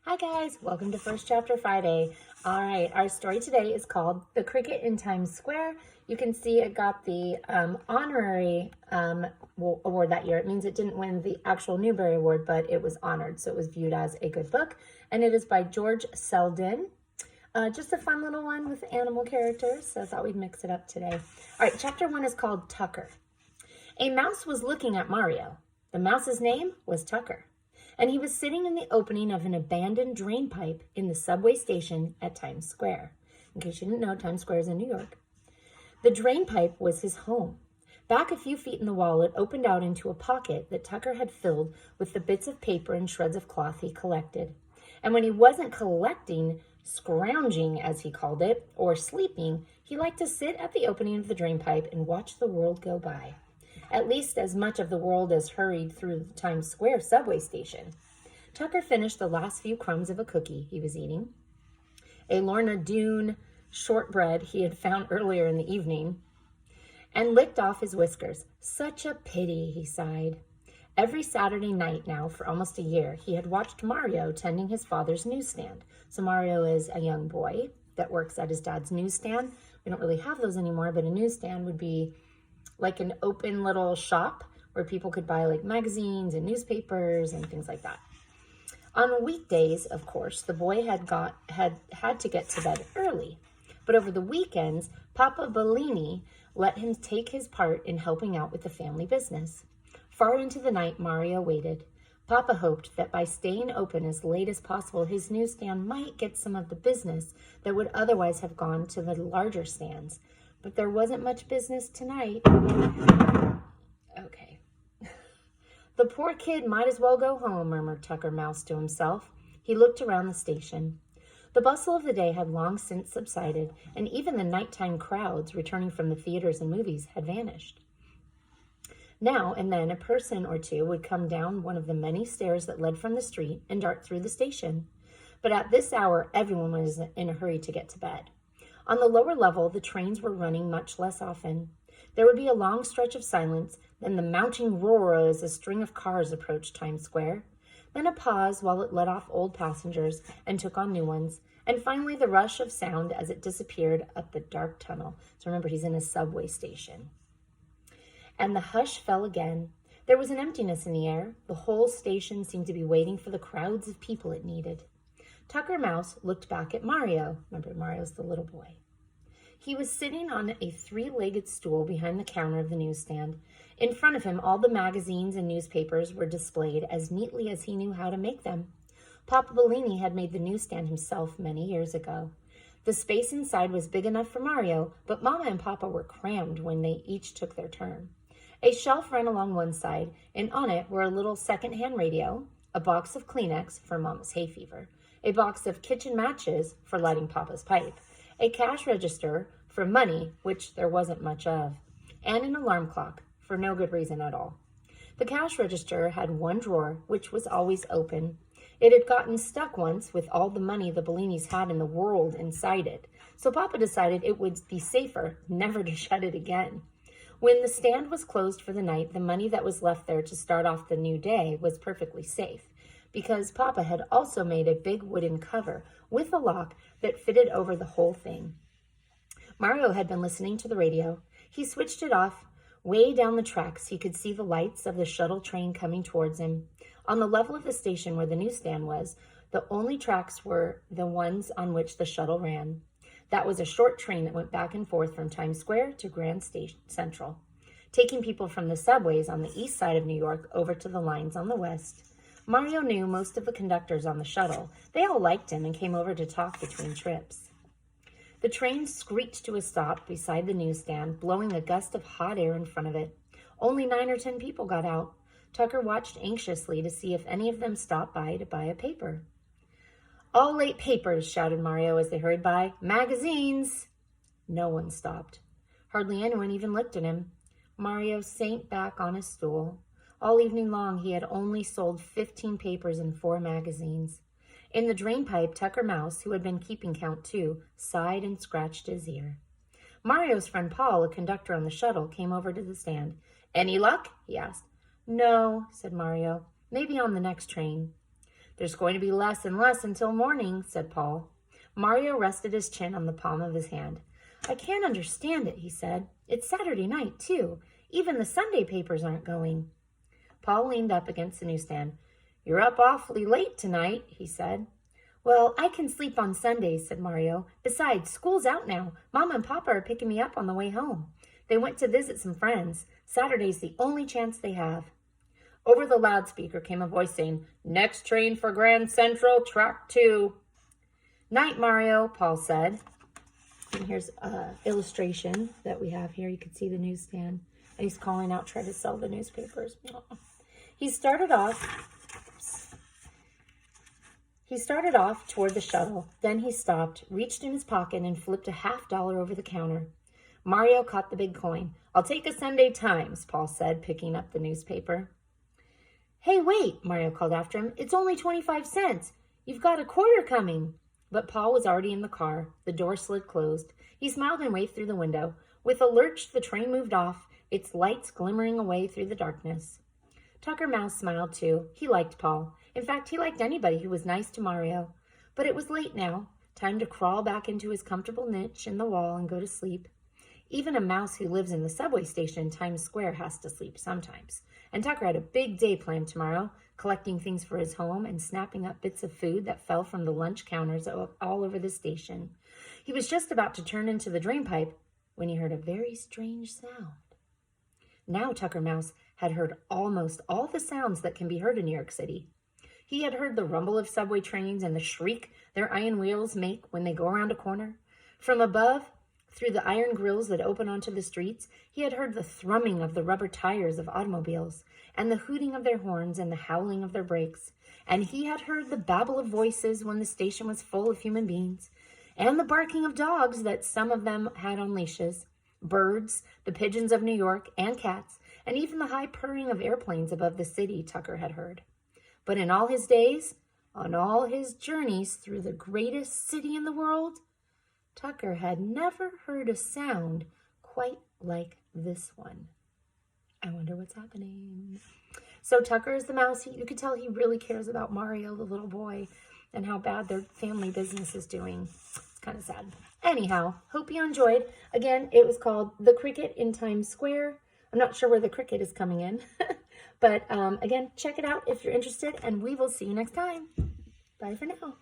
Hi guys, welcome to First Chapter Friday. All right, our story today is called The Cricket in Times Square. You can see it got the honorary award that year. It means it didn't win the actual Newbery Award, but it was honored, so it was viewed as a good book. And it is by George Selden. Just a fun little one with animal characters, so I thought we'd mix it up today. All right, chapter 1 is called Tucker. A mouse was looking at Mario. The mouse's name was Tucker, and he was sitting in the opening of an abandoned drain pipe in the subway station at Times Square. In case you didn't know, Times Square is in New York. The drain pipe was his home. Back a few feet in the wall, it opened out into a pocket that Tucker had filled with the bits of paper and shreds of cloth he collected. And when he wasn't collecting, scrounging as he called it, or sleeping, he liked to sit at the opening of the drain pipe and watch the world go by. At least as much of the world as hurried through the Times Square subway station. Tucker finished the last few crumbs of a cookie he was eating, a Lorna Doone shortbread he had found earlier in the evening, and licked off his whiskers. Such a pity, he sighed. Every Saturday night now for almost a year, he had watched Mario tending his father's newsstand. So Mario is a young boy that works at his dad's newsstand. We don't really have those anymore, but a newsstand would be like an open little shop where people could buy like magazines and newspapers and things like that. On weekdays, of course, the boy had to get to bed early. But over the weekends, Papa Bellini let him take his part in helping out with the family business. Far into the night, Mario waited. Papa hoped that by staying open as late as possible, his newsstand might get some of the business that would otherwise have gone to the larger stands. But there wasn't much business tonight. Okay. The poor kid might as well go home, murmured Tucker Mouse to himself. He looked around the station. The bustle of the day had long since subsided, and even the nighttime crowds returning from the theaters and movies had vanished. Now and then a person or two would come down one of the many stairs that led from the street and dart through the station. But at this hour, everyone was in a hurry to get to bed. On the lower level, the trains were running much less often. There would be a long stretch of silence, then the mounting roar as a string of cars approached Times Square, then a pause while it let off old passengers and took on new ones, and finally the rush of sound as it disappeared up the dark tunnel. So remember, he's in a subway station. And the hush fell again. There was an emptiness in the air. The whole station seemed to be waiting for the crowds of people it needed. Tucker Mouse looked back at Mario. Remember, Mario's the little boy. He was sitting on a three-legged stool behind the counter of the newsstand. In front of him, all the magazines and newspapers were displayed as neatly as he knew how to make them. Papa Bellini had made the newsstand himself many years ago. The space inside was big enough for Mario, but Mama and Papa were crammed when they each took their turn. A shelf ran along one side, and on it were a little second-hand radio, a box of Kleenex for Mama's hay fever, a box of kitchen matches for lighting Papa's pipe, a cash register for money, which there wasn't much of, and an alarm clock for no good reason at all. The cash register had one drawer, which was always open. It had gotten stuck once with all the money the Bellinis had in the world inside it, so Papa decided it would be safer never to shut it again. When the stand was closed for the night, the money that was left there to start off the new day was perfectly safe, because Papa had also made a big wooden cover with a lock that fitted over the whole thing. Mario had been listening to the radio. He switched it off. Way down the tracks, he could see the lights of the shuttle train coming towards him. On the level of the station where the newsstand was, the only tracks were the ones on which the shuttle ran. That was a short train that went back and forth from Times Square to Grand Station Central, taking people from the subways on the east side of New York over to the lines on the west. Mario knew most of the conductors on the shuttle. They all liked him and came over to talk between trips. The train screeched to a stop beside the newsstand, blowing a gust of hot air in front of it. Only 9 or 10 people got out. Tucker watched anxiously to see if any of them stopped by to buy a paper. "All late papers," shouted Mario as they hurried by. "Magazines!" No one stopped. Hardly anyone even looked at him. Mario sank back on his stool. All evening long, he had only sold 15 papers and 4 magazines. In the drain pipe, Tucker Mouse, who had been keeping count too, sighed and scratched his ear. Mario's friend Paul, a conductor on the shuttle, came over to the stand. "Any luck?" he asked. "No," said Mario. "Maybe on the next train." There's going to be less and less until morning, said Paul. Mario rested his chin on the palm of his hand. I can't understand it, he said. It's Saturday night, too. Even the Sunday papers aren't going. Paul leaned up against the newsstand. You're up awfully late tonight, he said. Well, I can sleep on Sundays, said Mario. Besides, school's out now. Mom and Papa are picking me up on the way home. They went to visit some friends. Saturday's the only chance they have. Over the loudspeaker came a voice saying, Next train for Grand Central, track 2. Night, Mario, Paul said. And here's an illustration that we have here. You can see the newsstand. And he's calling out, trying to sell the newspapers. He started off toward the shuttle. Then he stopped, reached in his pocket, and flipped a $50 over the counter. Mario caught the big coin. I'll take a Sunday Times, Paul said, picking up the newspaper. Hey, wait, Mario called after him. It's only 25 cents. You've got a quarter coming. But Paul was already in the car. The door slid closed. He smiled and waved through the window. With a lurch, the train moved off, its lights glimmering away through the darkness. Tucker Mouse smiled too. He liked Paul. In fact, he liked anybody who was nice to Mario. But it was late now. Time to crawl back into his comfortable niche in the wall and go to sleep. Even a mouse who lives in the subway station in Times Square has to sleep sometimes. And Tucker had a big day planned tomorrow, collecting things for his home and snapping up bits of food that fell from the lunch counters all over the station. He was just about to turn into the drain pipe when he heard a very strange sound. Now Tucker Mouse had heard almost all the sounds that can be heard in New York City. He had heard the rumble of subway trains and the shriek their iron wheels make when they go around a corner. From above, through the iron grills that open onto the streets, he had heard the thrumming of the rubber tires of automobiles, and the hooting of their horns and the howling of their brakes. And he had heard the babble of voices when the station was full of human beings, and the barking of dogs that some of them had on leashes, birds, the pigeons of New York, and cats, and even the high purring of airplanes above the city Tucker had heard. But in all his days, on all his journeys through the greatest city in the world, Tucker had never heard a sound quite like this one. I wonder what's happening. So Tucker is the mouse. You could tell he really cares about Mario, the little boy, and how bad their family business is doing. It's kind of sad. Anyhow, hope you enjoyed. Again, it was called The Cricket in Times Square. I'm not sure where the cricket is coming in. But again, check it out if you're interested, and we will see you next time. Bye for now.